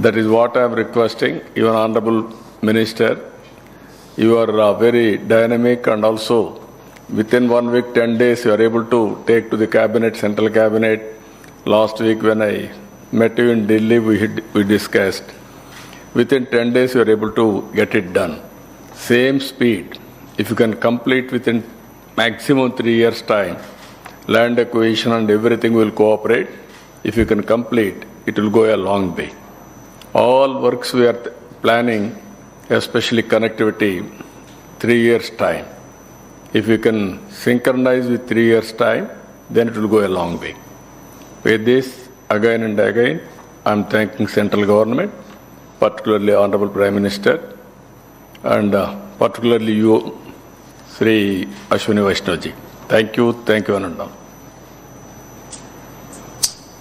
That is what I am requesting. Even Honorable Minister, you are very dynamic, and also within 1 week, 10 days, you are able to take to the cabinet, central cabinet. Last week when I met you in Delhi, we discussed. Within 10 days, you are able to get it done. Same speed. If you can complete within maximum 3 years' time, land acquisition and everything will cooperate. If you can complete, it will go a long way. All works we are planning, especially connectivity, 3 years' time. If you can synchronize with 3 years' time, then it will go a long way. With this, again and again, I am thanking central government, particularly Honorable Prime Minister, and particularly you, Sri Ashwini Vaishnav-ji. Thank you, Ananda.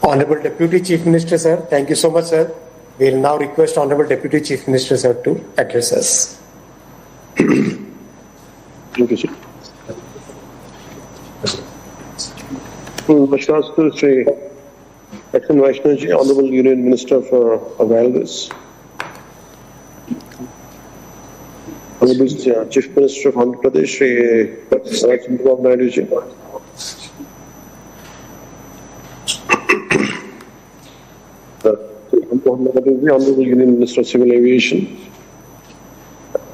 Honorable Deputy Chief Minister, sir, thank you so much, sir. We will now request Honorable Deputy Chief Minister, sir, to address us. Thank you, sir. Namaskar to Sri Ashwini Vaishnav-ji, Honorable Union Minister for Railways. Honorable Chief Minister of Andhra Pradesh, Sri Chandrababu Naidu-ji. Honorable Union Minister of Civil Aviation,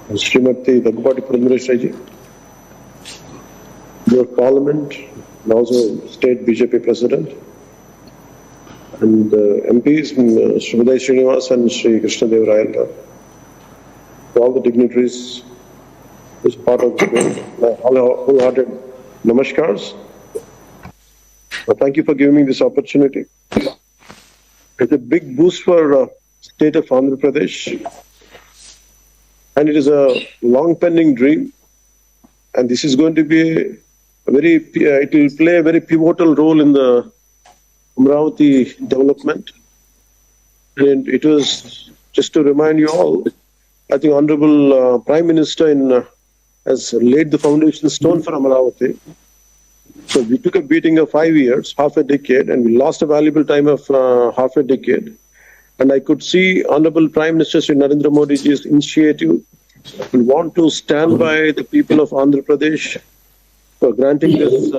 Srimati Daggubati Purandareswari-ji, your Parliament, and also State BJP President, and MPs, Sri Uday Srinivas and Sri Krishna Dev Rayal, all the dignitaries who is part of the wholehearted namaskars. Thank you for giving me this opportunity. It's a big boost for state of Andhra Pradesh, and it is a long pending dream, and this is going to be it will play a very pivotal role in the Amravati development. And it was, just to remind you all, I think Honorable Prime Minister has laid the foundation stone for Amravati. So we took a beating of 5 years, half a decade, and we lost a valuable time of half a decade. And I could see Honorable Prime Minister Sri Narendra Modi's initiative and want to stand by the people of Andhra Pradesh for granting this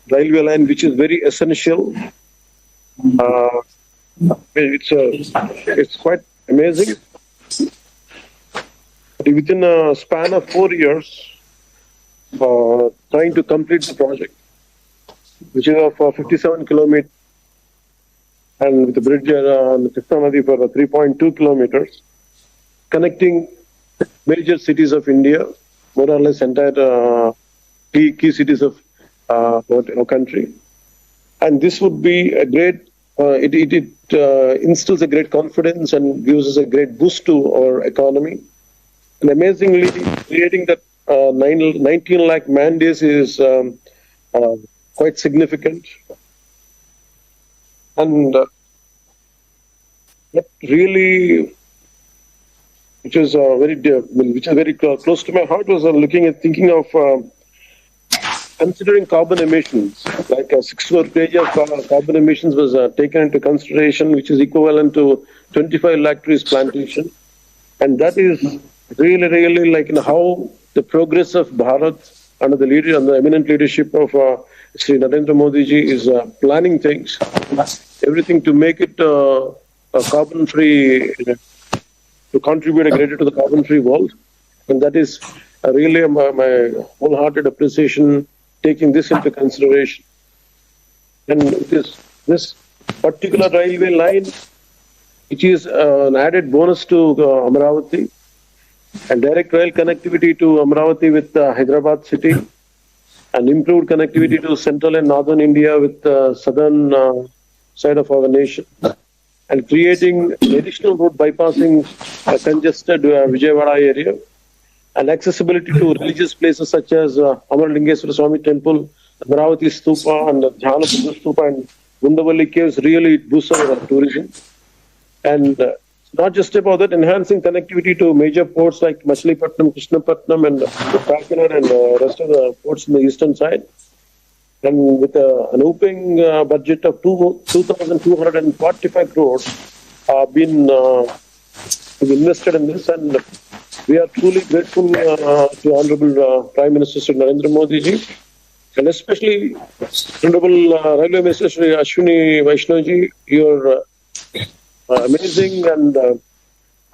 railway line, which is very essential. It's quite amazing. Within a span of 4 years, trying to complete the project, which is of 57 kilometers, and with the bridge on the Krishna Nadi for 3.2 kilometers, connecting major cities of India, more or less entire key cities of our country. And this would be a great, it instills a great confidence and gives us a great boost to our economy. And amazingly, creating that 19 lakh man days is quite significant. And really, which is very close to my heart, was thinking of considering carbon emissions. Like 6 kg of carbon emissions was taken into consideration, which is equivalent to 25 lakh trees plantation. And that is really like how the progress of Bharat under the eminent leadership of Sri Narendra Modi ji is planning things, everything to make it carbon-free, to contribute greater to the carbon-free world. And that is really my wholehearted appreciation, taking this into consideration. And this particular railway line, which is an added bonus to Amravati, and direct rail connectivity to Amravati with Hyderabad city, and improved connectivity to central and northern India with the southern side of our nation, and creating additional road bypassing congested Vijayawada area, and accessibility to religious places such as Amaralingeshwara Swami Temple, Amravati Stupa, and Jhanapur Stupa, and Gundavalli Caves. Really boosts our tourism. And not just about that, enhancing connectivity to major ports like Machilipatnam, Krishnapatnam, and Kakinad, and rest of the ports in the eastern side. And with an opening budget of 2,245 crores been who've invested in this, and we are truly grateful to Honorable Prime Minister Sri Narendra Modi ji, and especially Honorable Railway Minister Sri Ashwini Vaishnav ji. Your amazing and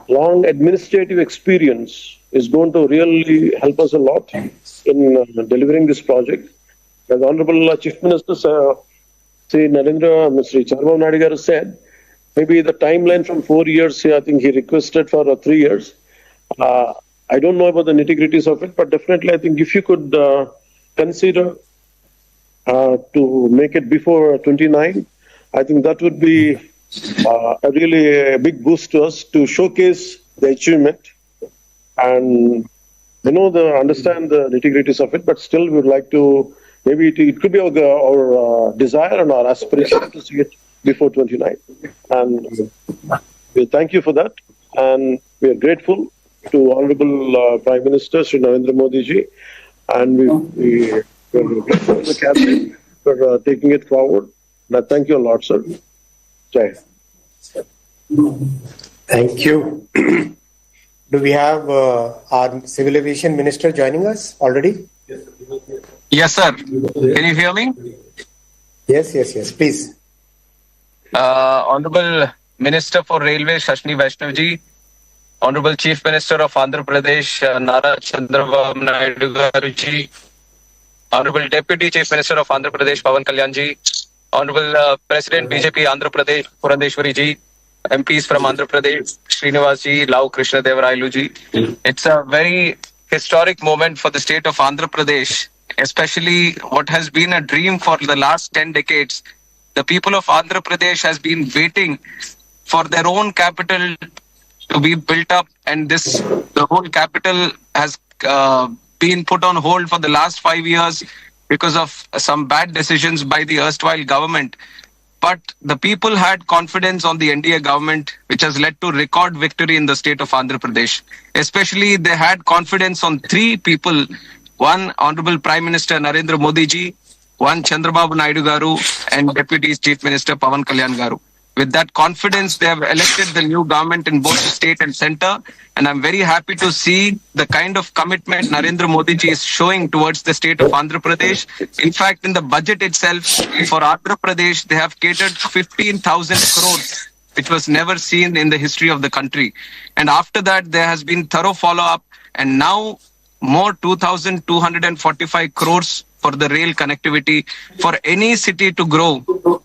long administrative experience is going to really help us a lot in delivering this project. As Honorable Chief Minister Sri Narendra, Sri Chandrababu Naidu garu said, maybe the timeline from 4 years, I think he requested for 3 years. I don't know about the nitty-gritties of it, but definitely I think if you could consider to make it before 29, I think that would be a really big boost to us to showcase the achievement. And understand the nitty-gritties of it, but still we would like to, maybe it could be our desire and our aspiration to see it before 29. And we thank you for that. And we are grateful to Honorable Prime Minister Sri Narendra Modi ji. And we are grateful to the Cabinet for taking it forward. And I thank you a lot, sir. Jai. Thank you. Do we have our Civil Aviation Minister joining us already? Yes, sir. Can you hear me? Yes, please. Honorable Minister for Railways, Ashwini Vaishnav ji, Honorable Chief Minister of Andhra Pradesh, Nara Chandrababu Naidu garu ji, Honorable Deputy Chief Minister of Andhra Pradesh, Pawan Kalyan ji, Honorable President BJP Andhra Pradesh, Purandeshwari ji, MPs from Andhra Pradesh, Srinivas ji, Lau Krishna Devarailu ji. It's a very historic moment for the state of Andhra Pradesh, especially what has been a dream for the last 10 decades. The people of Andhra Pradesh has been waiting for their own capital to be built up, and the whole capital has been put on hold for the last 5 years because of some bad decisions by the erstwhile government. But the people had confidence on the NDA government, which has led to record victory in the state of Andhra Pradesh. Especially they had confidence on 3 people: one, Honorable Prime Minister Narendra Modi ji, one, Chandrababu Naidu garu, and Deputy Chief Minister Pawan Kalyan garu. With that confidence, they have elected the new government in both the state and center. And I'm very happy to see the kind of commitment Narendra Modi ji is showing towards the state of Andhra Pradesh. In fact, in the budget itself, for Andhra Pradesh, they have catered 15,000 crores, which was never seen in the history of the country. And after that, there has been thorough follow-up. And now, more 2,245 crores for the rail connectivity. For any city to grow,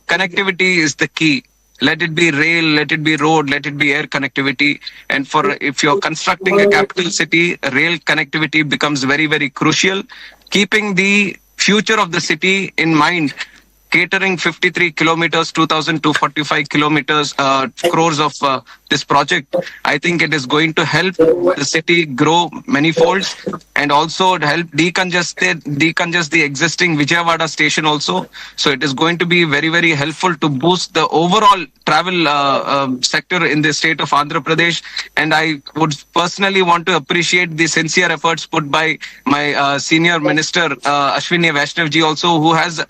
connectivity is the key. Let it be rail, let it be road, let it be air connectivity. And if you're constructing a capital city, rail connectivity becomes very, very crucial. Keeping the future of the city in mind, catering 53 kilometers, 2,245 crores of this project, I think it is going to help the city grow many folds, and also help decongest the existing Vijayawada station also. So it is going to be very, very helpful to boost the overall travel sector in the state of Andhra Pradesh. And I would personally want to appreciate the sincere efforts put by my senior minister, Ashwini Vaishnav ji also, who has a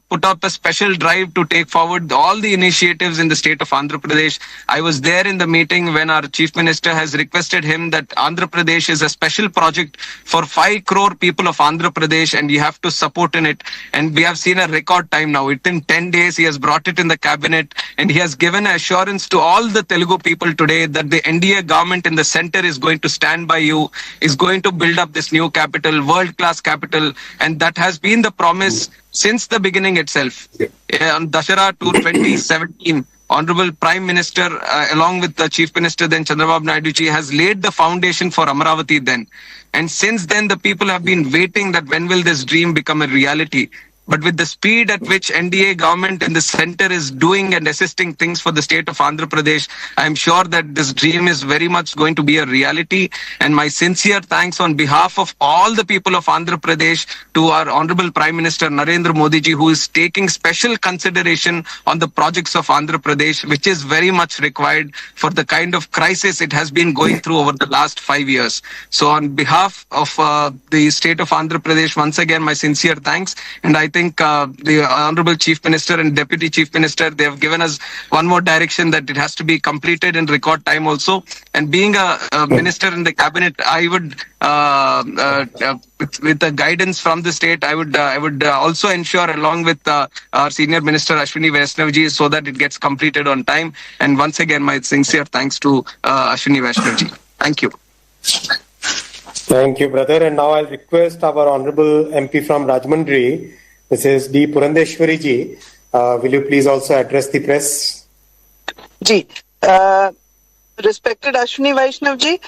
put up a special drive to take forward all the initiatives in the state of Andhra Pradesh. I was there in the meeting when our chief minister has requested him that Andhra Pradesh is a special project for 5 crore people of Andhra Pradesh, and you have to support in it. And we have seen a record time now. Within 10 days, he has brought it in the cabinet, and he has given assurance to all the Telugu people today that the NDA government in the center is going to stand by you, is going to build up this new capital, world-class capital, and that has been the promise since the beginning itself. On Dashara 2017, Honorable Prime Minister, along with the Chief Minister then Chandrababu Naidu ji, has laid the foundation for Amaravati then. And since then, the people have been waiting that when will this dream become a reality. But with the speed at which NDA government in the center is doing and assisting things for the state of Andhra Pradesh, I am sure that this dream is very much going to be a reality. And my sincere thanks on behalf of all the people of Andhra Pradesh to our Honorable Prime Minister Narendra Modi ji, who is taking special consideration on the projects of Andhra Pradesh, which is very much required for the kind of crisis it has been going through over the last 5 years. So on behalf of the state of Andhra Pradesh, once again, my sincere thanks. And I think the Honorable Chief Minister and Deputy Chief Minister, they have given us one more direction that it has to be completed in record time also. And being a minister in the cabinet, I would, with the guidance from the state, I would also ensure along with our senior minister Ashwini Vaishnavji so that it gets completed on time. And once again, my sincere thanks to Ashwini Vaishnavji. Thank you. Thank you, brother. And now I'll request our Honorable MP from Rajahmundry, Mrs. D. Purandeshwari ji. Will you please also address the press? Ji, respected Ashwini Vaishnav ji,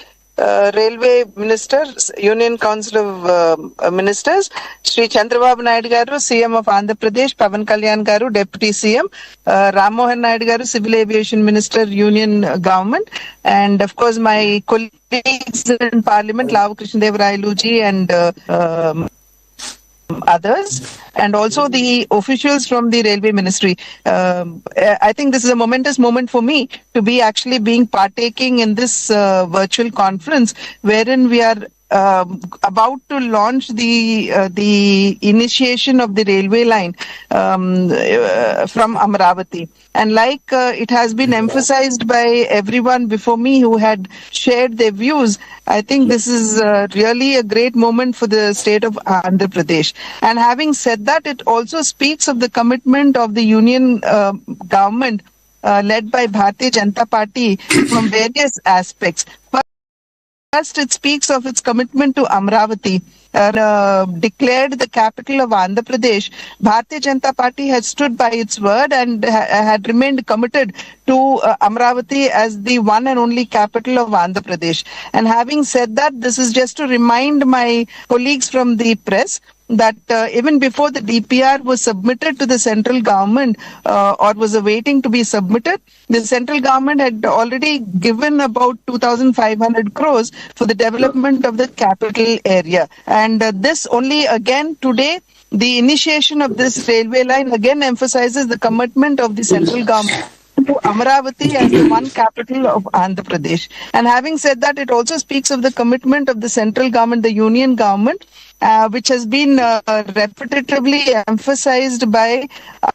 Railway Minister, Union Council of Ministers, Shri Chandrababu Naidu garu, CM of Andhra Pradesh, Pavan Kalyan garu, Deputy CM, Ram Mohan Naidu garu, Civil Aviation Minister, Union Government, and of course my colleagues in Parliament, Lavu Krishnadevarayalu ji and others, and also the officials from the Railway Ministry. I think this is a momentous moment for me to be actually partaking in this virtual conference wherein we are about to launch the initiation of the railway line from Amravati. And like it has been emphasized by everyone before me who had shared their views, I think this is really a great moment for the state of Andhra Pradesh. And having said that, it also speaks of the commitment of the union government led by Bharatiya Janata Party from various aspects. First, it speaks of its commitment to Amravati. Declared the capital of Andhra Pradesh, Bharatiya Janata Party had stood by its word and had remained committed to Amravati as the one and only capital of Andhra Pradesh. And having said that, this is just to remind my colleagues from the press that even before the DPR was submitted to the central government or was awaiting to be submitted, the central government had already given about 2,500 crores for the development of the capital area. And this only again today, the initiation of this railway line again emphasizes the commitment of the central government to Amravati as the one capital of Andhra Pradesh. And having said that, it also speaks of the commitment of the central government, the union government, which has been repetitively emphasized by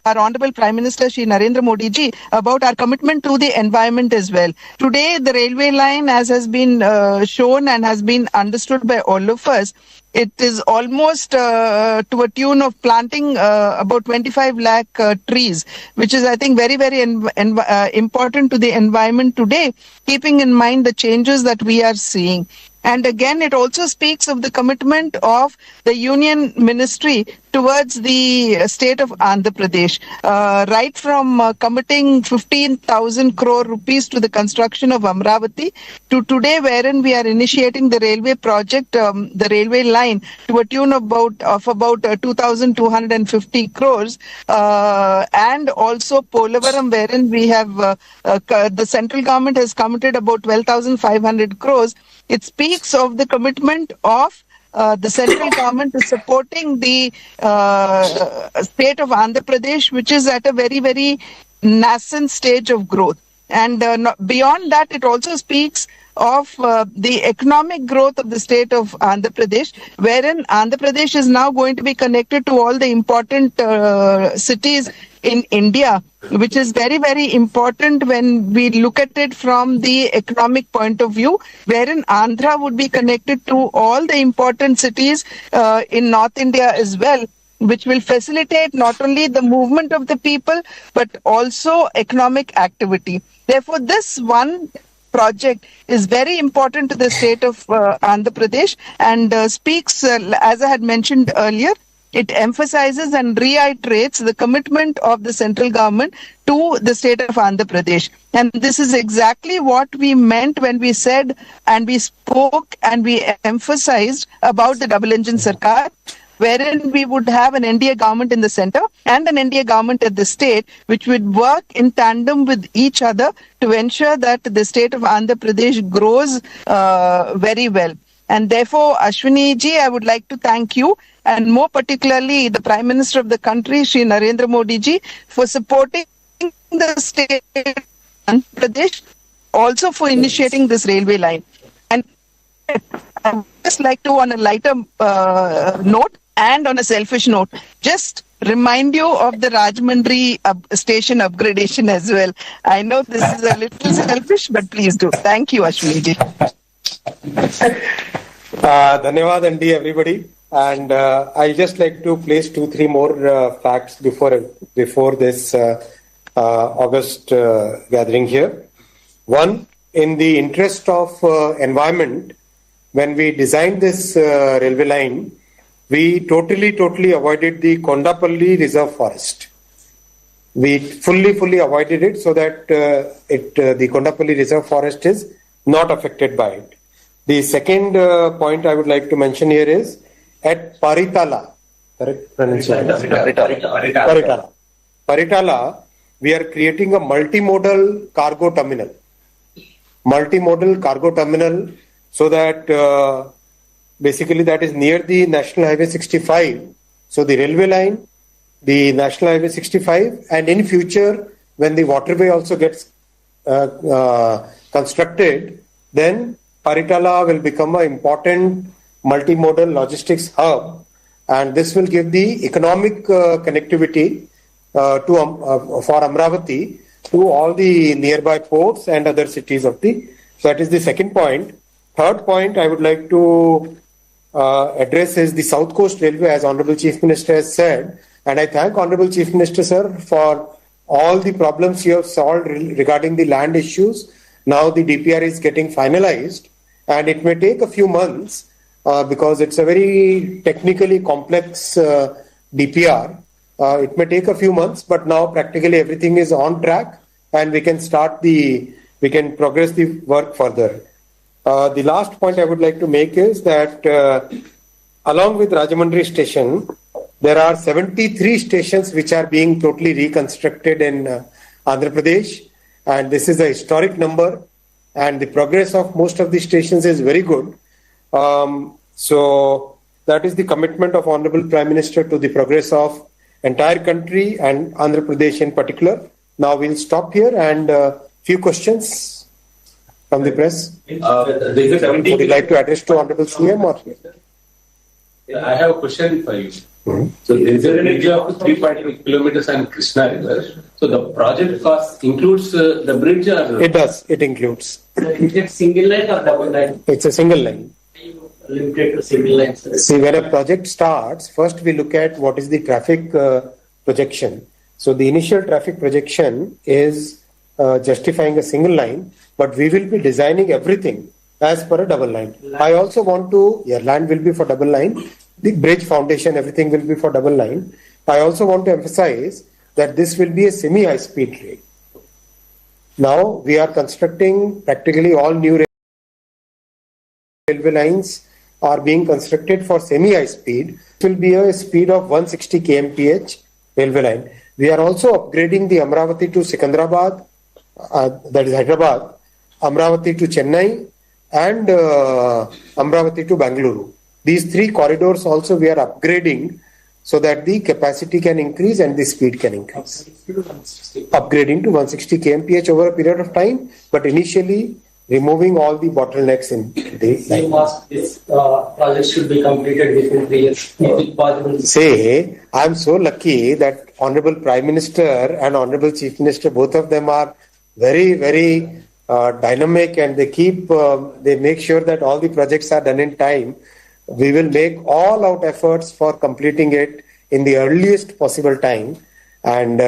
our Honorable Prime Minister Shri Narendra Modi ji about our commitment to the environment as well. Today, the railway line, as has been shown and has been understood by all of us, it is almost to a tune of planting about 25 lakh trees, which is, I think, very, very important to the environment today, keeping in mind the changes that we are seeing. And again, it also speaks of the commitment of the union ministry towards the state of Andhra Pradesh, right from committing 15,000 crore rupees to the construction of Amravati to today, wherein we are initiating the railway project, the railway line, to a tune of about 2,250 crores, and also Polavaram, wherein we have the central government has committed about 12,500 crores. It speaks of the commitment of the central government is supporting the state of Andhra Pradesh, which is at a very, very nascent stage of growth. And beyond that, it also speaks of the economic growth of the state of Andhra Pradesh, wherein Andhra Pradesh is now going to be connected to all the important cities in India, which is very, very important when we look at it from the economic point of view, wherein Andhra would be connected to all the important cities in North India as well, which will facilitate not only the movement of the people, but also economic activity. Therefore, this one project is very important to the state of Andhra Pradesh and speaks, as I had mentioned earlier, it emphasizes and reiterates the commitment of the central government to the state of Andhra Pradesh. And this is exactly what we meant when we said and we spoke and we emphasized about the double engine Sarkar, wherein we would have an NDA government in the center and an NDA government at the state, which would work in tandem with each other to ensure that the state of Andhra Pradesh grows very well. And therefore, Ashwini ji, I would like to thank you, and more particularly the Prime Minister of the country, Shri Narendra Modi ji, for supporting the state of Andhra Pradesh, also for initiating this railway line. And I would just like to, on a lighter note, And on a selfish note, just remind you of the Rajahmundry station upgradation as well. I know this is a little selfish, but please do. Thank you, Ashwini ji. Dhanyawad Andi, everybody. And I'll just like to place 2-3 more facts before this August gathering here. One, in the interest of environment, when we designed this railway line, we totally avoided the Kondapalli Reserve Forest. We fully avoided it so that the Kondapalli Reserve Forest is not affected by it. The second point I would like to mention here is at Paritala, correct pronunciation? Paritala, we are creating a multimodal cargo terminal. So that basically that is near the National Highway 65. So the railway line, the National Highway 65, and in future when the waterway also gets constructed, then Paritala will become an important multimodal logistics hub, and this will give the economic connectivity for Amravati to all the nearby ports and other cities of the. So that is the second point. Third point I would like to address is the South Coast Railway, as Honorable Chief Minister has said, and I thank Honorable Chief Minister, sir, for all the problems you have solved regarding the land issues. Now the DPR is getting finalized, and it may take a few months because it's a very technically complex DPR. It may take a few months, but now practically everything is on track, and we can progress the work further. The last point I would like to make is that along with Rajahmundry station, there are 73 stations which are being totally reconstructed in Andhra Pradesh, and this is a historic number, and the progress of most of the stations is very good. So that is the commitment of Honorable Prime Minister to the progress of entire country and Andhra Pradesh in particular. Now we'll stop here and few questions from the press. Would you like to address to Honorable CM or? I have a question for you. So there is a bridge of 3.2 kilometers on Krishna River. So the project cost includes the bridge or? It does. It includes. So is it single line or double line? It's a single line. Limited to single line. See, when a project starts, first we look at what is the traffic projection. So the initial traffic projection is justifying a single line, but we will be designing everything as per a double line. I also want to, land will be for double line, the bridge foundation, everything will be for double line. I also want to emphasize that this will be a semi-high speed rail. Now we are constructing practically all new railway lines are being constructed for semi-high speed. It will be a speed of 160 kmph railway line. We are also upgrading the Amravati to Secunderabad, that is Hyderabad, Amravati to Chennai, and Amravati to Bangalore. These three corridors also we are upgrading so that the capacity can increase and the speed can increase. Upgrading to 160 kmph over a period of time, but initially removing all the bottlenecks in the line. This project should be completed within 3 years. Is it possible? Say, I'm so lucky that Honorable Prime Minister and Honorable Chief Minister, both of them are very dynamic, and they make sure that all the projects are done in time. We will make all out efforts for completing it in the earliest possible time, and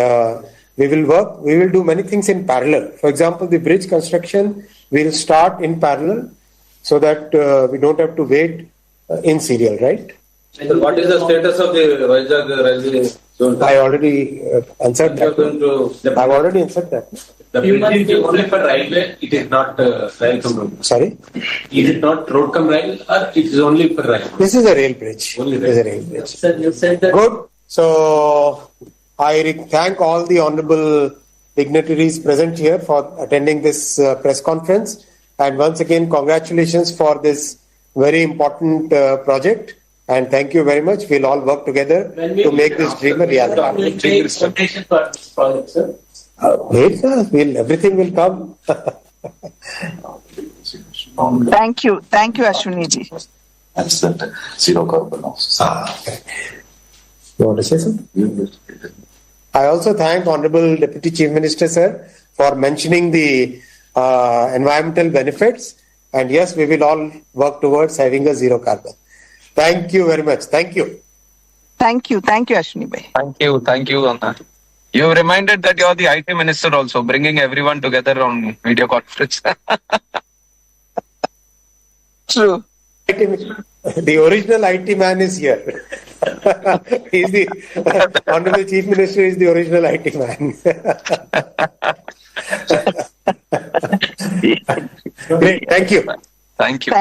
we will do many things in parallel. For example, the bridge construction will start in parallel so that we don't have to wait in serial, right? So what is the status of the Vizag railway zone? I already answered that. I've already answered that. The bridge is only for railway, it is not rail cum road. Sorry? Is it not road cum rail or it is only for rail? This is a rail bridge. Only This is a rail. rail bridge. Sir, you said that. Good. So I thank all the honorable dignitaries present here for attending this press conference. And once again, congratulations for this very important project. And thank you very much. We'll all work together to make this dream a reality. Quotation for this project, sir. Wait, sir. Everything will come. Thank you, Ashwini ji. That's that zero carbon also. You want to say something? I also thank Honorable Deputy Chief Minister, sir, for mentioning the environmental benefits. And yes, we will all work towards having a zero carbon. Thank you very much. Thank you. Thank you, Ashwini bhai. Thank you, Anna. You reminded that you're the IT minister also, bringing everyone together on video conference. True. The original IT man is here. He's the Honorable Chief Minister is the original IT man. Great. Thank you. Thank you.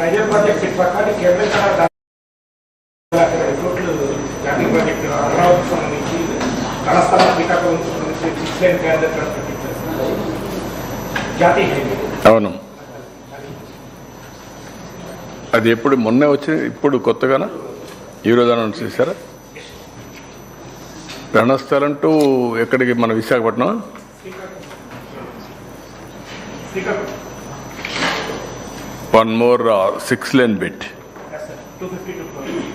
Major projects in Pakistan, Kerala, Jati project, around some Janasena, Six-lane gather Jati. అవును, అది ఎప్పుడు మొన్నే వచ్చింది, ఇప్పుడు కొత్తగానా ఈరోజు announce చేశారా? Ranasthalam to ఎక్కడికి? మన Visakhapatnam. One more 6-lane bit. Yes, sir. 252 crores.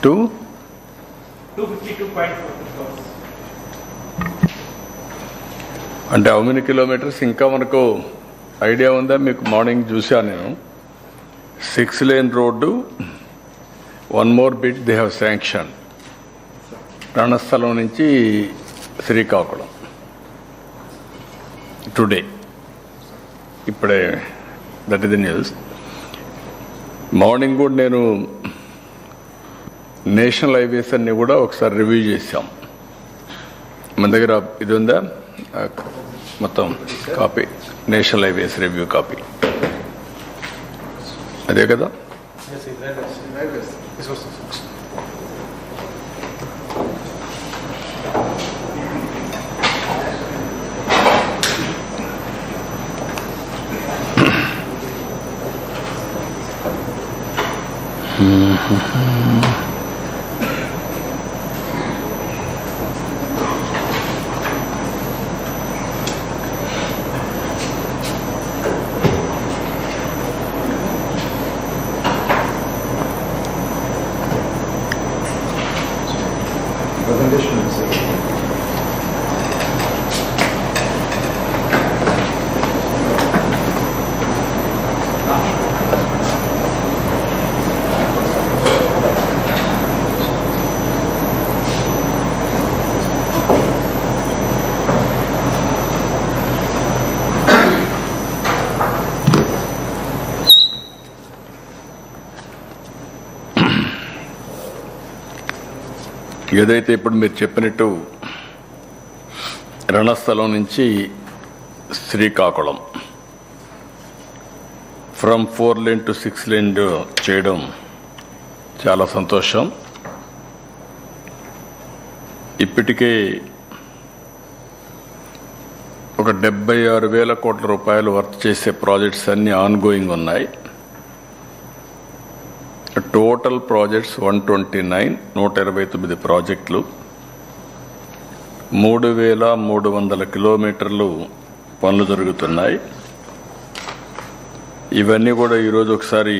252.4 crores. అంటే హౌ మెనీ కిలోమీటర్స్? ఇంకా మనకు ఐడియా ఉందా? మీకు మార్నింగ్ చూశాను నేను. 6-lane road, 1 more bit they have sanctioned. Ranasthalam నుంచి శ్రీకాకుళం టుడే, ఇప్పుడే. That is the news. Morning కూడా నేను నేషనల్ హైవేస్ అన్ని కూడా ఒకసారి రివ్యూ చేశాం. మన దగ్గర ఇది ఉందా మొత్తం copy? National highways review copy అదే కదా? ఏదైతే ఇప్పుడు మీరు చెప్పినట్టు రణస్థలం నుంచి Srikakulam from 4-lane to 6-lane చేయడం చాలా సంతోషం. ఇప్పటికే ఒక 76,000 కోట్ల రూపాయలు వర్క్ చేసే ప్రాజెక్ట్స్ అన్ని ఆన్ గోయింగ్ ఉన్నాయి. టోటల్ ప్రాజెక్ట్స్ 129, 129 ప్రాజెక్టులు, 3,300 కిలోమీటర్లు పనులు జరుగుతున్నాయి. ఇవన్నీ కూడా ఈరోజు ఒకసారి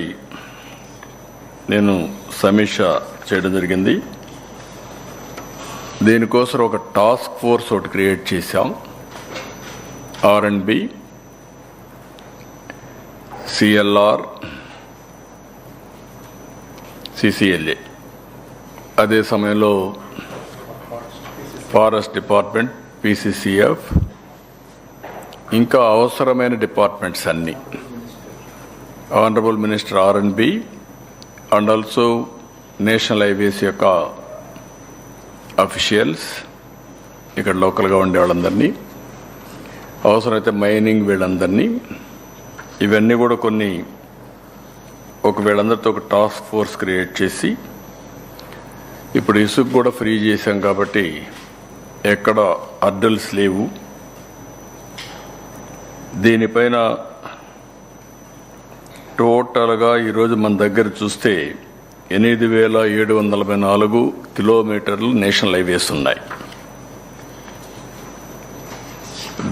నేను సమీక్ష చేయడం జరిగింది. దీనికోసం ఒక టాస్క్ ఫోర్స్ ఒకటి క్రియేట్ చేశాం. R&B, CLR, CCLA అదే సమయంలో ఫారెస్ట్ డిపార్ట్మెంట్, పీసీసీఎఫ్, ఇంకా అవసరమైన డిపార్ట్మెంట్స్ అన్నీ, honourable minister RNB and also national highways యొక్క అఫీషియల్స్, ఇక్కడ లోకల్గా ఉండే వాళ్ళందరినీ, అవసరమైతే మైనింగ్ వీళ్ళందరినీ, ఇవన్నీ కూడా కొన్ని వీళ్ళందరితో ఒక టాస్క్ ఫోర్స్ క్రియేట్ చేసి, ఇప్పుడు ఇసుక కూడా ఫ్రీ చేశాం కాబట్టి ఎక్కడ అడ్డల్స్ లేవు. దీనిపైన టోటల్గా ఈరోజు మన దగ్గర చూస్తే 8,784 కిలోమీటర్లు నేషనల్ హైవేస్ ఉన్నాయి.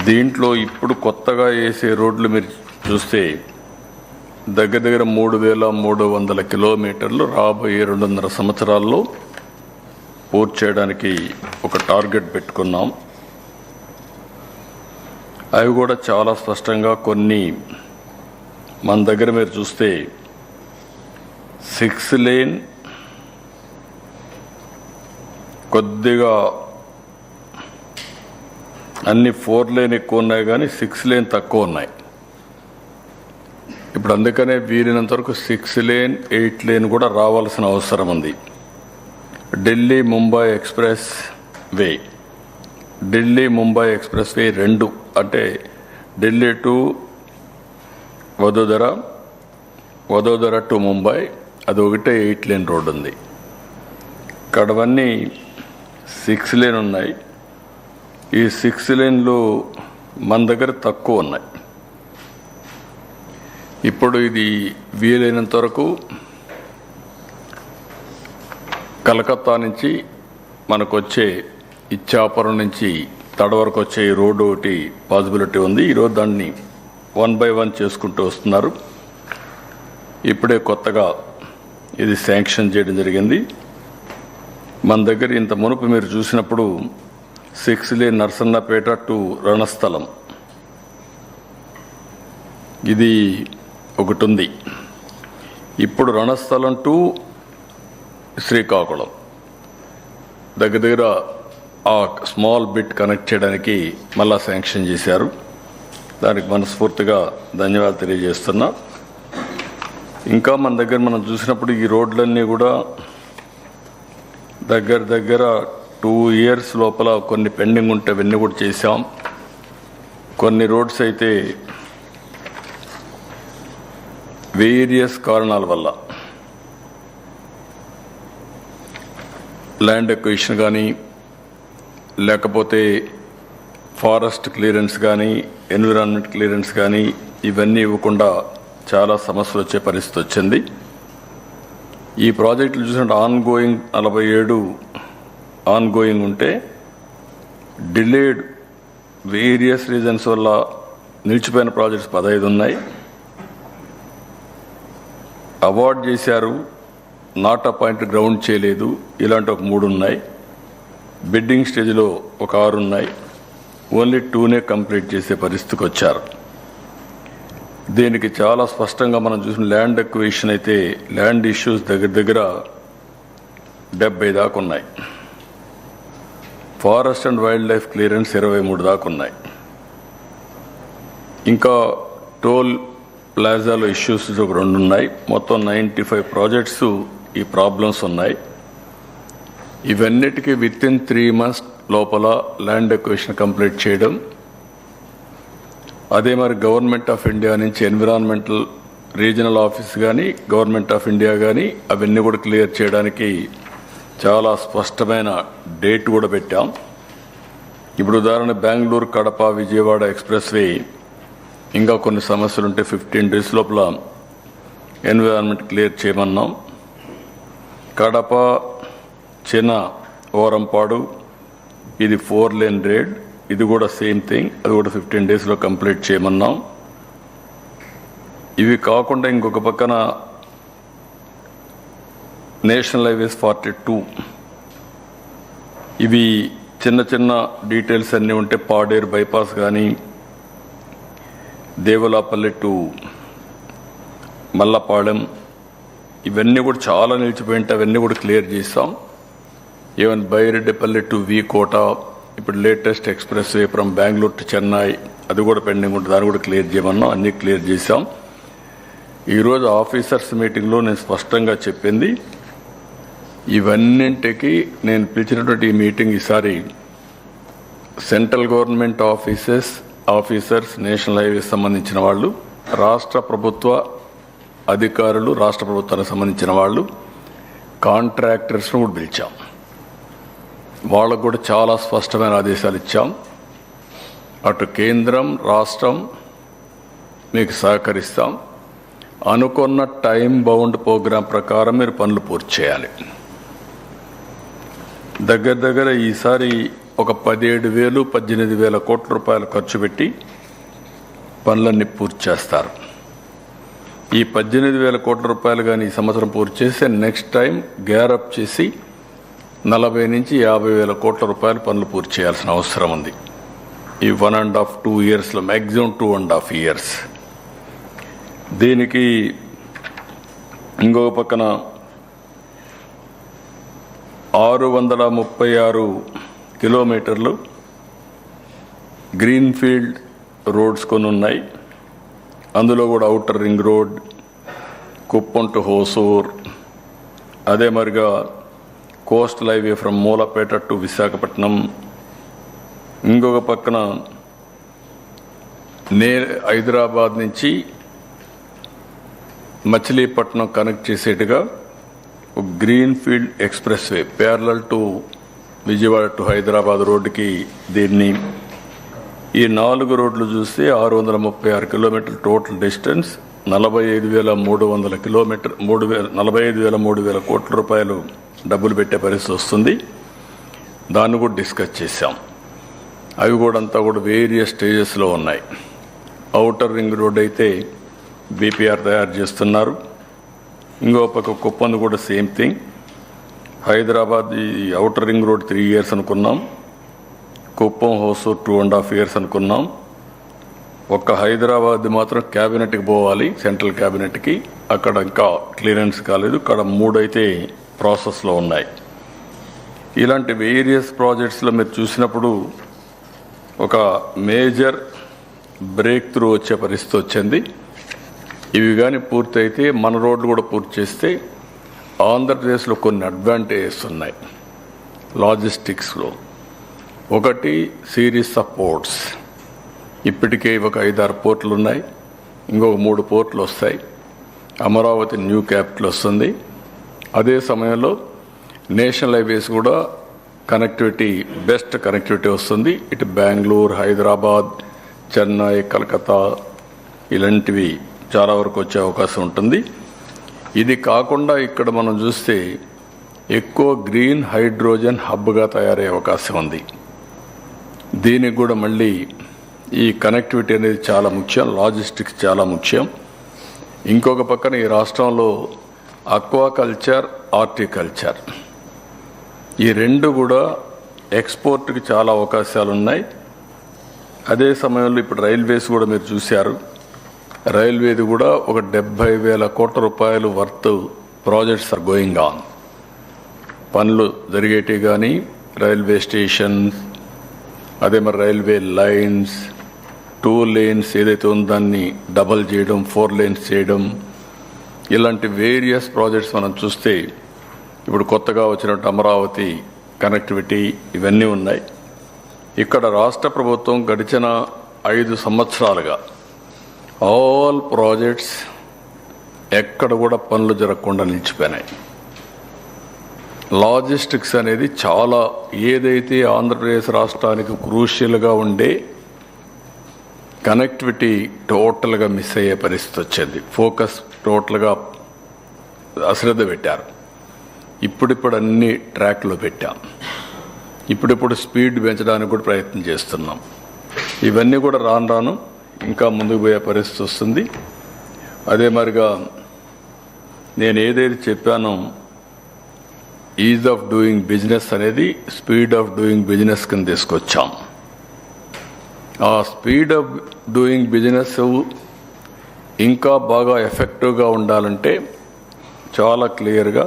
దీంట్లో ఇప్పుడు కొత్తగా వేసే రోడ్లు మీరు చూస్తే దగ్గర 3,300 కిలోమీటర్లు రాబోయే 2.5 సంవత్సరాల్లో పూర్తి చేయడానికి ఒక టార్గెట్ పెట్టుకున్నాం. అవి కూడా చాలా స్పష్టంగా కొన్ని మన దగ్గర మీరు చూస్తే 6 లేన్ కొద్దిగా అన్ని 4 లేన్ ఎక్కువ ఉన్నాయి కానీ 6 లేన్ తక్కువ ఉన్నాయి. ఇప్పుడు అందుకనే వీరినంత వరకు 6 లేన్ 8 లేన్ కూడా రావాల్సిన అవసరం ఉంది. Delhi Mumbai express way, Delhi Mumbai express way 2, అంటే ఢిల్లీ టు వదోదర, వదోదర టు ముంబై, అది ఒకటే 8 లేన్ రోడ్ ఉంది. ఇక్కడవన్నీ 6 లేన్ ఉన్నాయి. ఈ 6 లేన్లు మన దగ్గర తక్కువ ఉన్నాయి. ఇప్పుడు ఇది వీలైనంత వరకు కలకత్తా నుంచి మనకు వచ్చే ఇచ్చాపురం నుంచి తడ వరకు వచ్చే రోడ్డు ఒకటి పాసిబిలిటీ ఉంది. ఈరోజు దాన్ని 1 by 1 చేసుకుంటూ వస్తున్నారు. ఇప్పుడే కొత్తగా ఇది శాంక్షన్ చేయడం జరిగింది. మన దగ్గర ఇంత మునుపు మీరు చూసినప్పుడు 6 లేన్ నర్సన్నపేట టు రణస్థలం ఇది ఒకటి ఉంది. ఇప్పుడు రణస్థలం టు శ్రీకాకుళం దగ్గర ఆ స్మాల్ బిట్ కనెక్ట్ చేయడానికి మళ్ళా శాంక్షన్ చేశారు. దానికి మనస్ఫూర్తిగా ధన్యవాదాలు తెలియజేస్తున్నా. ఇంకా మన దగ్గర మనం చూసినప్పుడు ఈ రోడ్లన్నీ కూడా దగ్గర 2 years లోపల కొన్ని పెండింగ్ ఉంటే అవన్నీ కూడా చేశాం. కొన్ని రోడ్స్ అయితే వేరియస్ కారణాల వల్ల ల్యాండ్ ఎక్విజిషన్ కానీ, లేకపోతే ఫారెస్ట్ క్లియరెన్స్ కానీ, ఎన్విరాన్మెంట్ క్లియరెన్స్ కానీ ఇవన్నీ ఇవ్వకుండా చాలా సమస్యలు వచ్చే పరిస్థితి వచ్చింది. ఈ ప్రాజెక్టులు చూసినట్టు ఆన్గోయింగ్ 47 ఆన్గోయింగ్ ఉంటే డిలేడ్ వేరియస్ రీజన్స్ వల్ల నిలిచిపోయిన ప్రాజెక్ట్స్ 15 ఉన్నాయి. అవార్డ్ చేశారు, నాట్ అపాయింట్ గ్రౌండ్ చేయలేదు, ఇలాంటి ఒక 3 ఉన్నాయి. బిడ్డింగ్ స్టేజ్లో ఒక 6 ఉన్నాయి. ఓన్లీ 2నే కంప్లీట్ చేసే పరిస్థితికి వచ్చారు. దీనికి చాలా స్పష్టంగా మనం చూసిన ల్యాండ్ ఎక్విజిషన్ అయితే ల్యాండ్ ఇష్యూస్ దగ్గర 70 దాకా ఉన్నాయి. Forest and wild life clearance 23 దాకా ఉన్నాయి. ఇంకా టోల్ ప్లాజాలో ఇష్యూస్ ఒక 2 ఉన్నాయి. మొత్తం 95 ప్రాజెక్ట్స్ ఈ ప్రాబ్లమ్స్ ఉన్నాయి. ఇవన్నిటికీ విత్-ఇన్ 3 months లోపల ల్యాండ్ ఎక్విజిషన్ కంప్లీట్ చేయడం. అదే మరి గవర్నమెంట్ ఆఫ్ ఇండియా నుంచి ఎన్విరాన్మెంటల్ రీజనల్ ఆఫీస్ కానీ, గవర్నమెంట్ ఆఫ్ ఇండియా కానీ అవన్నీ కూడా క్లియర్ చేయడానికి చాలా స్పష్టమైన డేట్ కూడా పెట్టాం. ఇప్పుడు ఉదాహరణ బెంగళూరు, కడప, విజయవాడ ఎక్స్ప్రెస్ వే ఇంకా కొన్ని సమస్యలు ఉంటే 15 days లోపల ఎన్విరాన్మెంట్ క్లియర్ చేయమన్నాం. కడప చిన్న ఓరంపాడు ఇది 4 lane రేడ్, ఇది కూడా సేమ్ థింగ్, అది కూడా 15 days కంప్లీట్ చేయమన్నాం. ఇవి కాకుండా ఇంకొక పక్కన నేషనల్ హైవేస్ 42 ఇవి చిన్న డీటెయిల్స్ అన్నీ ఉంటే పాడేరు బైపాస్ కానీ, దేవులాపల్లి టు మల్లపాలెం ఇవన్నీ కూడా చాలా నిలిచిపోయింటే అవన్నీ కూడా క్లియర్ చేస్తాం. ఈవెన్ బైరెడ్డిపల్లి టు వి కోట, ఇప్పుడు latest express way from Bengaluru to Chennai, అది కూడా పెండింగ్ ఉంటుంది, దాన్ని కూడా క్లియర్ చేయమన్నాం. అన్నీ క్లియర్ చేశాం. ఈరోజు ఆఫీసర్స్ మీటింగ్లో నేను స్పష్టంగా చెప్పింది, ఇవన్నింటికి నేను పిలిచినటువంటి ఈ మీటింగ్ ఈసారి central government officers, national highways సంబంధించిన వాళ్ళు, రాష్ట్ర ప్రభుత్వ అధికారులు, రాష్ట్ర ప్రభుత్వానికి సంబంధించిన వాళ్ళు, కాంట్రాక్టర్స్ను కూడా పిలిచాం. వాళ్ళకు కూడా చాలా స్పష్టమైన ఆదేశాలు ఇచ్చాం. అటు కేంద్రం, రాష్ట్రం మీకు సహకరిస్తాం. అనుకున్న టైం బౌండ్ ప్రోగ్రాం ప్రకారం మీరు పనులు పూర్తి చేయాలి. దగ్గర ఈసారి ఒక 17,000-18,000 కోట్ల రూపాయలు ఖర్చు పెట్టి పనులన్నీ పూర్తి చేస్తారు. ఈ 18,000 కోట్ల రూపాయలు కానీ ఈ సంవత్సరం పూర్తి చేస్తే నెక్స్ట్ టైం గ్యారప్ చేసి 40,000-50,000 కోట్ల రూపాయల పనులు పూర్తి చేయాల్సిన అవసరం ఉంది. ఈ 1.5-2 yearsలో, మ్యాక్సిమం 2.5 years. దీనికి ఇంకొక పక్కన 636 కిలోమీటర్లు గ్రీన్ఫీల్డ్ రోడ్స్ కొన్ని ఉన్నాయి. అందులో కూడా outer ring road, Kuppam to Hosur, అదే మరిగా coastal highway from Moolapeta to Visakhapatnam, ఇంకొక పక్కన హైదరాబాద్ నుంచి మచిలీపట్నం కనెక్ట్ చేసేట్టుగా ఒక greenfield expressway parallel to Vijayawada to Hyderabad రోడ్డుకి దీన్ని, ఈ 4 రోడ్లు చూస్తే 636 కిలోమీటర్ల టోటల్ డిస్టెన్స్, 45,300 కిలోమీటర్, 45,000 కోట్ల రూపాయలు డబ్బులు పెట్టే పరిస్థితి వస్తుంది. దాన్ని కూడా డిస్కస్ చేశాం. అవి కూడా అంతా కూడా వేరియస్ స్టేజెస్లో ఉన్నాయి. ఔటర్ రింగ్ రోడ్ అయితే బీపీఆర్ తయారు చేస్తున్నారు. ఇంకో పక్క కుప్పంది కూడా సేమ్ థింగ్. హైదరాబాద్ ఈ ఔటర్ రింగ్ రోడ్ 3 years అనుకున్నాం, కుప్పం హోసూర్ 2.5 years అనుకున్నాం. ఒక్క హైదరాబాద్ మాత్రం క్యాబినెట్కి పోవాలి, సెంట్రల్ క్యాబినెట్కి, అక్కడ ఇంకా క్లియరెన్స్ కాలేదు. అక్కడ 3 అయితే ప్రాసెస్లో ఉన్నాయి. ఇలాంటి వేరియస్ ప్రాజెక్ట్స్లో మీరు చూసినప్పుడు ఒక మేజర్ బ్రేక్ త్రూ వచ్చే పరిస్థితి వచ్చింది. ఇవి కానీ పూర్తయితే, మన రోడ్లు కూడా పూర్తి చేస్తే ఆంధ్రప్రదేశ్లో కొన్ని అడ్వాంటేజెస్ ఉన్నాయి లాజిస్టిక్స్లో. ఒకటి సిరీస్ ఆఫ్ పోర్ట్స్. ఇప్పటికే ఒక 5-6 పోర్ట్లు ఉన్నాయి, ఇంకొక 3 పోర్ట్లు వస్తాయి. అమరావతి న్యూ క్యాపిటల్ వస్తుంది. అదే సమయంలో నేషనల్ హైవేస్ కూడా కనెక్టివిటీ, బెస్ట్ కనెక్టివిటీ వస్తుంది. ఇటు బెంగళూరు, హైదరాబాద్, చెన్నై, కలకత్తా ఇలాంటివి చాలా వరకు వచ్చే అవకాశం ఉంటుంది. ఇది కాకుండా ఇక్కడ మనం చూస్తే ఎక్కువ గ్రీన్ హైడ్రోజన్ హబ్గా తయారయ్యే అవకాశం ఉంది. దీనికి కూడా మళ్ళీ ఈ కనెక్టివిటీ అనేది చాలా ముఖ్యం, లాజిస్టిక్స్ చాలా ముఖ్యం. ఇంకొక పక్కన ఈ రాష్ట్రంలో అక్వాకల్చర్, హార్టికల్చర్, ఈ 2 కూడా ఎక్స్పోర్ట్కి చాలా అవకాశాలు ఉన్నాయి. అదే సమయంలో ఇప్పుడు రైల్వేస్ కూడా మీరు చూశారు. రైల్వేది కూడా ఒక 70,000 కోట్ల రూపాయలు worth projects are going on. పనులు జరిగేటి కానీ రైల్వే స్టేషన్స్, అదే మరి రైల్వే లైన్స్, 2 lanes ఏదైతే ఉందో దాన్ని డబల్ చేయడం, 4 lanes చేయడం, ఇలాంటి వేరియస్ ప్రాజెక్ట్స్ మనం చూస్తే ఇప్పుడు కొత్తగా వచ్చినట్టు అమరావతి కనెక్టివిటీ ఇవన్నీ ఉన్నాయి. ఇక్కడ రాష్ట్ర ప్రభుత్వం గడిచిన 5 సంవత్సరాలుగా ఆల్ ప్రాజెక్ట్స్ ఎక్కడ కూడా పనులు జరగకుండా నిలిచిపోయినాయి. లాజిస్టిక్స్ అనేది చాలా, ఏదైతే ఆంధ్రప్రదేశ్ రాష్ట్రానికి క్రూషియల్గా ఉండే కనెక్టివిటీ టోటల్గా మిస్ అయ్యే పరిస్థితి వచ్చింది. ఫోకస్ టోటల్గా అశ్రద్ధ పెట్టారు. ఇప్పుడిప్పుడు అన్ని ట్రాక్లో పెట్టాం. ఇప్పుడిప్పుడు స్పీడ్ పెంచడానికి కూడా ప్రయత్నం చేస్తున్నాం. ఇవన్నీ కూడా రాను ఇంకా ముందుకు పోయే పరిస్థితి వస్తుంది. అదే మరిగా నేను ఏదైతే చెప్పానో ఈజ్ ఆఫ్ డూయింగ్ బిజినెస్ అనేది స్పీడ్ ఆఫ్ డూయింగ్ బిజినెస్ కింద తీసుకొచ్చాం. ఆ స్పీడ్ ఆఫ్ డూయింగ్ బిజినెస్ ఇంకా బాగా ఎఫెక్టివ్గా ఉండాలంటే చాలా క్లియర్గా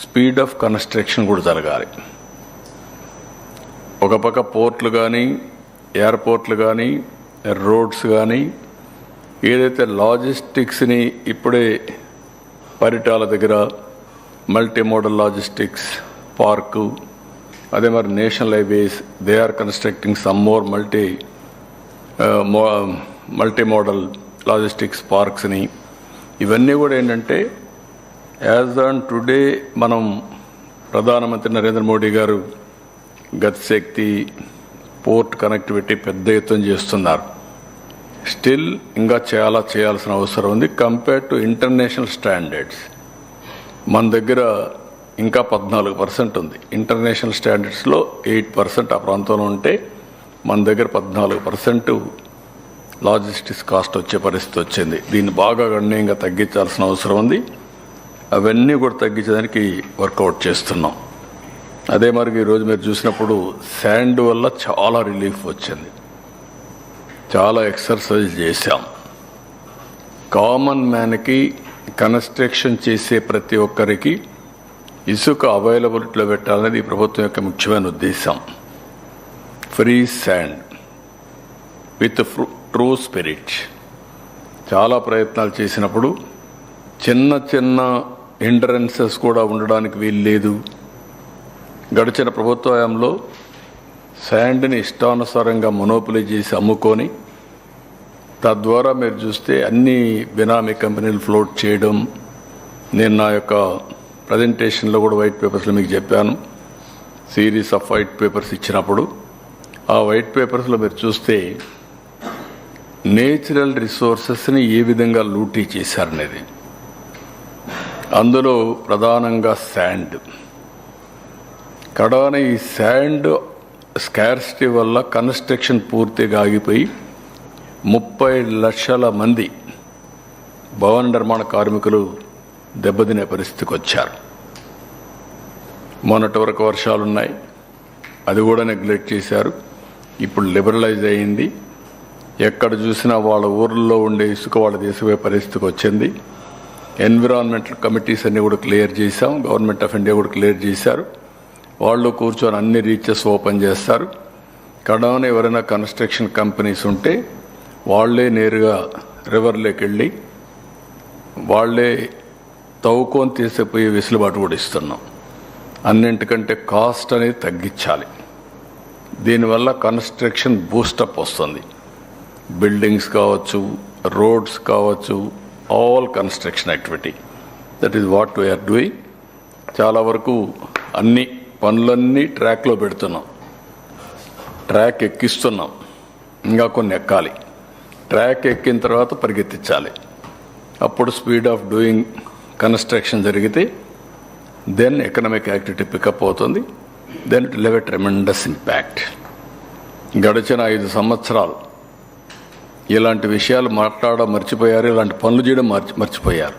స్పీడ్ ఆఫ్ కన్స్ట్రక్షన్ కూడా జరగాలి. ఒక పక్క పోర్ట్లు కానీ, ఎయిర్పోర్ట్లు కానీ, రోడ్స్ కానీ, ఏదైతే లాజిస్టిక్స్ని ఇప్పుడే పరిటాల దగ్గర మల్టీ మోడల్ లాజిస్టిక్స్ పార్కు, అదే మరి national highways, they are constructing some more multi modal logistics పార్క్స్ని. ఇవన్నీ కూడా ఏంటంటే యాజ్ ఆన్ టుడే మనం ప్రధానమంత్రి నరేంద్ర మోడీ గారు గతిశక్తి పోర్ట్ కనెక్టివిటీ పెద్ద ఎత్తున చేస్తున్నారు. స్టిల్ ఇంకా చాలా చేయాల్సిన అవసరం ఉంది. కంపేర్ టు ఇంటర్నేషనల్ స్టాండర్డ్స్ మన దగ్గర ఇంకా 14% ఉంది. ఇంటర్నేషనల్ స్టాండర్డ్స్లో 8% ఆ ప్రాంతంలో ఉంటే మన దగ్గర 14% లాజిస్టిక్స్ కాస్ట్ వచ్చే పరిస్థితి వచ్చింది. దీన్ని బాగా గణనీయంగా తగ్గించాల్సిన అవసరం ఉంది. అవన్నీ కూడా తగ్గించడానికి వర్కౌట్ చేస్తున్నాం. అదే మరి ఈరోజు మీరు చూసినప్పుడు శాండ్ వల్ల చాలా రిలీఫ్ వచ్చింది. చాలా ఎక్సర్సైజ్ చేశాం. కామన్ మ్యాన్కి కన్స్ట్రక్షన్ చేసే ప్రతి ఒక్కరికి ఇసుక అవైలబిలిటీలో పెట్టాలనేది ఈ ప్రభుత్వం యొక్క ముఖ్యమైన ఉద్దేశం. Free sand with true spirit. చాలా ప్రయత్నాలు చేసినప్పుడు చిన్న చిన్న హిండ్రన్సెస్ కూడా ఉండడానికి వీలు లేదు. గడిచిన ప్రభుత్వంలో శాండ్ని ఇష్టానుసారంగా మొనోపొలీ చేసి అమ్ముకొని, తద్వారా మీరు చూస్తే అన్ని బినామీ కంపెనీలు ఫ్లోట్ చేయడం. నేను నా యొక్క ప్రజెంటేషన్లో కూడా వైట్ పేపర్స్లో మీకు చెప్పాను. సిరీస్ ఆఫ్ వైట్ పేపర్స్ ఇచ్చినప్పుడు ఆ వైట్ పేపర్స్లో మీరు చూస్తే నేచురల్ రిసోర్సెస్ని ఏ విధంగా లూటీ చేశారనేది. అందులో ప్రధానంగా శాండ్. కడాన ఈ శాండ్ స్కార్సిటీ వల్ల కన్స్ట్రక్షన్ పూర్తిగా ఆగిపోయి 30 లక్షల మంది భవన నిర్మాణ కార్మికులు దెబ్బతినే పరిస్థితికి వచ్చారు. మొన్నటి వరకు వర్షాలున్నాయి, అది కూడా నెగ్లెక్ట్ చేశారు. ఇప్పుడు లిబరలైజ్ అయింది. ఎక్కడ చూసినా వాళ్ళ ఊర్లలో ఉండే ఇసుక వాళ్ళ దేశమే పరిస్థితికి వచ్చింది. ఎన్విరాన్మెంటల్ కమిటీస్ అన్నీ కూడా క్లియర్ చేశాం. గవర్నమెంట్ ఆఫ్ ఇండియా కూడా క్లియర్ చేశారు. వాళ్ళు కూర్చొని అన్ని రీచెస్ ఓపెన్ చేస్తారు. కడాన ఎవరైనా కన్స్ట్రక్షన్ కంపెనీస్ ఉంటే వాళ్లే నేరుగా రివర్లోకి వెళ్ళి వాళ్లే తవ్వుకొని తీసిపోయే వెసులుబాటు కూడా ఇస్తున్నాం. అన్నింటికంటే కాస్ట్ అనేది తగ్గించాలి. దీనివల్ల కన్స్ట్రక్షన్ బూస్టప్ వస్తుంది. బిల్డింగ్స్ కావచ్చు, రోడ్స్ కావచ్చు, all construction activity. That is what we are doing. చాలా వరకు అన్ని పనులన్నీ ట్రాక్లో పెడుతున్నాం. ట్రాక్ ఎక్కిస్తున్నాం, ఇంకా కొన్ని ఎక్కాలి. ట్రాక్ ఎక్కిన తర్వాత పరిగెత్తించాలి. అప్పుడు స్పీడ్ ఆఫ్ డూయింగ్ కన్స్ట్రక్షన్ జరిగితే దెన్ ఎకనామిక్ యాక్టివిటీ పికప్ అవుతుంది. Then it will have a tremendous impact. గడిచిన 5 సంవత్సరాలు ఇలాంటి విషయాలు మాట్లాడడం మర్చిపోయారు. ఇలాంటి పనులు చేయడం మర్చిపోయారు.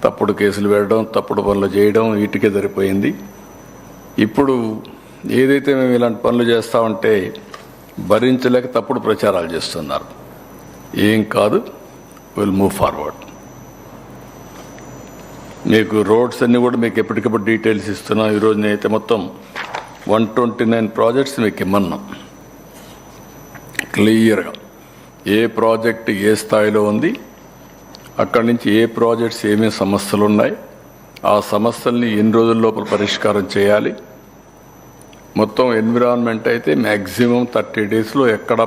తప్పుడు కేసులు పెట్టడం, తప్పుడు పనులు చేయడం, వీటికే సరిపోయింది. ఇప్పుడు ఏదైతే మేము ఇలాంటి పనులు చేస్తామంటే భరించలేక తప్పుడు ప్రచారాలు చేస్తున్నారు. ఏం కాదు, విల్ మూవ్ ఫార్వర్డ్. మీకు రోడ్స్ అన్నీ కూడా మీకు ఎప్పటికప్పుడు డీటెయిల్స్ ఇస్తున్నాం. ఈరోజు నేనైతే మొత్తం 129 ప్రాజెక్ట్స్ మీకు ఇమ్మన్నాం. క్లియర్గా ఏ ప్రాజెక్ట్ ఏ స్థాయిలో ఉంది, అక్కడి నుంచి ఏ ప్రాజెక్ట్స్ ఏమేమి సమస్యలు ఉన్నాయి, ఆ సమస్యల్ని ఎన్ని రోజుల లోపల పరిష్కారం చేయాలి. మొత్తం ఎన్విరాన్మెంట్ అయితే మ్యాక్సిమం 30 డేస్లో ఎక్కడ